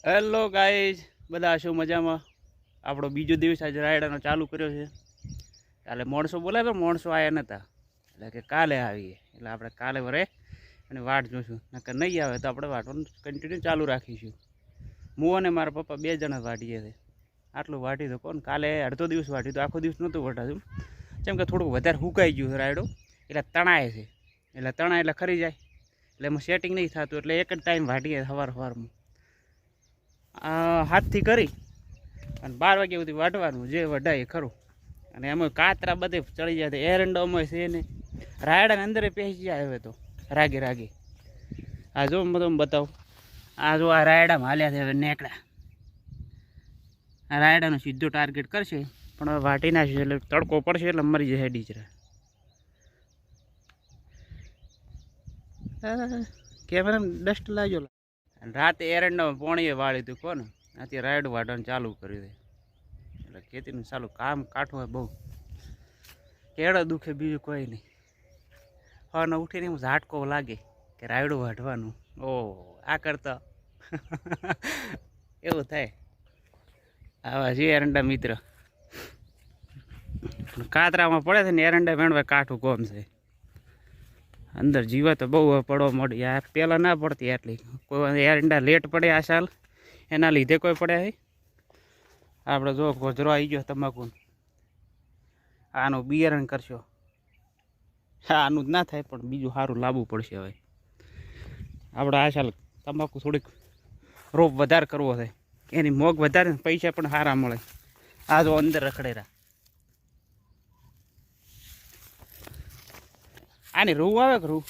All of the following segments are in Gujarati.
હેલો ગાઈઝ, બધા શું મજામાં? આપણો બીજો દિવસ આજે રાયડાનો ચાલુ કર્યો છે. કાલે માણસો બોલાવે પણ માણસો આવ્યા નહોતા, એટલે કે કાલે આવીએ. એટલે આપણે કાલે વરે અને વાટ જોઈશું, નકર નહીં આવે તો આપણે વાટવાનું કન્ટિન્યુ ચાલુ રાખીશું. હું અને મારા પપ્પા 2 જણા વાટીએ છે. આટલું વાટી તો કોણ, કાલે અડધો દિવસ વાટ્યું તો આખો દિવસ નહોતું વટાતું, જેમ કે થોડુંક વધારે સુકાઈ ગયું છે રાયડો, એટલે તણાય છે. એટલે તણાય એટલે ખરી જાય, એટલે એમાં સેટિંગ નહીં થતું, એટલે એક જ ટાઈમ વાટીએ સવારમાં. હાથથી કરી અને 12 વાગ્યા સુધી વાટવાનું, જે વઢાય ખરું. અને એમાં કાતરા બધે ચડી જાય, એરંડોમાં છે ને રાયડાને અંદર પેસી જાય. હવે તો રાગે રાગે આ જો તમે બતાવું, આ જો આ રાયડામાં હાલ્યા છે. હવે નેકડા આ રાયડાનો સીધો ટાર્ગેટ કરશે, પણ હવે વાટી નાખશે એટલે તડકો પડશે એટલે મરી જશે ડીચરા. કેમેરા ડસ્ટ લાગ્યો. રાતે એરંડામાં પોણીએ વાળી હતું કોને, અત્યારે રાયડું વાટવાનું ચાલુ કર્યું છે. એટલે ખેતીનું ચાલુ કામ કાઠું હોય બહુ, કેળો દુખે બીજું કોઈ નહીં. હવાને ઉઠીને એમ ઝાટકો લાગે કે રાયડું વાટવાનું. ઓહ, આ કરતા એવું થાય. આવા છે એરંડા મિત્ર, કાતરામાં પડે છે ને એરંડા વેણવા કાઠું કોમ છે. અંદર જીવા તો બહુ પડવા મળી. આ પહેલાં ના પડતી આટલી, કોઈ એરંડા લેટ પડે આ સાલ, એના લીધે કોઈ પડે છે. આપણે જો ગોજરો આવી ગયો તમાકુ, આનું બિયારણ કરશો. હા, આનું જ ના થાય પણ બીજું સારું લાવવું પડશે. હવે આપણે આ સાલ તમાકુ થોડીક રોપ વધારે કરવો છે, એની મોગ વધારે, પૈસા પણ સારા મળે. આ જો અંદર રખડેરા, આની રૂ આવે કે રૂ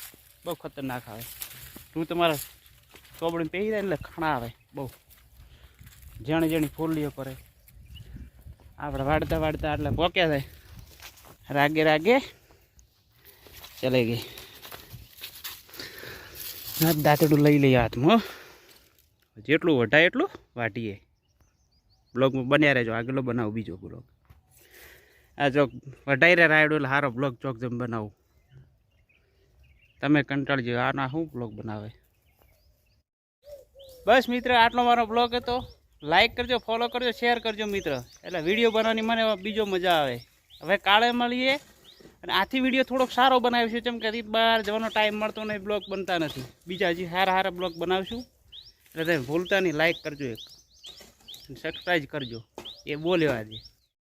બહુ ખતરનાક આવે. રૂ તમારા ચોબડીને પહેરી જાય એટલે ખાણા આવે બહુ, જેણે જેણી ફૂલીઓ કરે. આપણે વાળતા વાળતા એટલે પોક્યા થાય, રાગે રાગે ચલે ગઈ. દાંતડું લઈ લઈએ હાથમાં, જેટલું વઢાય એટલું વાટીએ. બ્લોગમાં બન્યા રહેજો, આગળ બનાવું બીજો બ્લોગ. આ જો વઢાઈ રહ્યા રાયડું એટલે સારો બ્લોગ ચોક જેમ બનાવું. તમે કંટાળજો, આના શું બ્લોગ બનાવે. બસ મિત્ર, આટલો મારો બ્લોગ હતો. લાઈક કરજો, ફોલો કરજો, શેર કરજો મિત્ર, એટલે વિડીયો બનાવવાની મને બીજો મજા આવે. હવે કાલે મળીએ. અને આથી વિડીયો થોડોક સારો બનાવ્યો છે, જેમ કે બહાર જવાનો ટાઈમ મળતો નહીં, બ્લોગ બનતા નથી. બીજા હજી સારા સારા બ્લોગ બનાવશું, એટલે તમે ભૂલતા નહીં. લાઈક કરજો, એક સબસ્ક્રાઈબ કરજો. એ બોલ્યો આજે.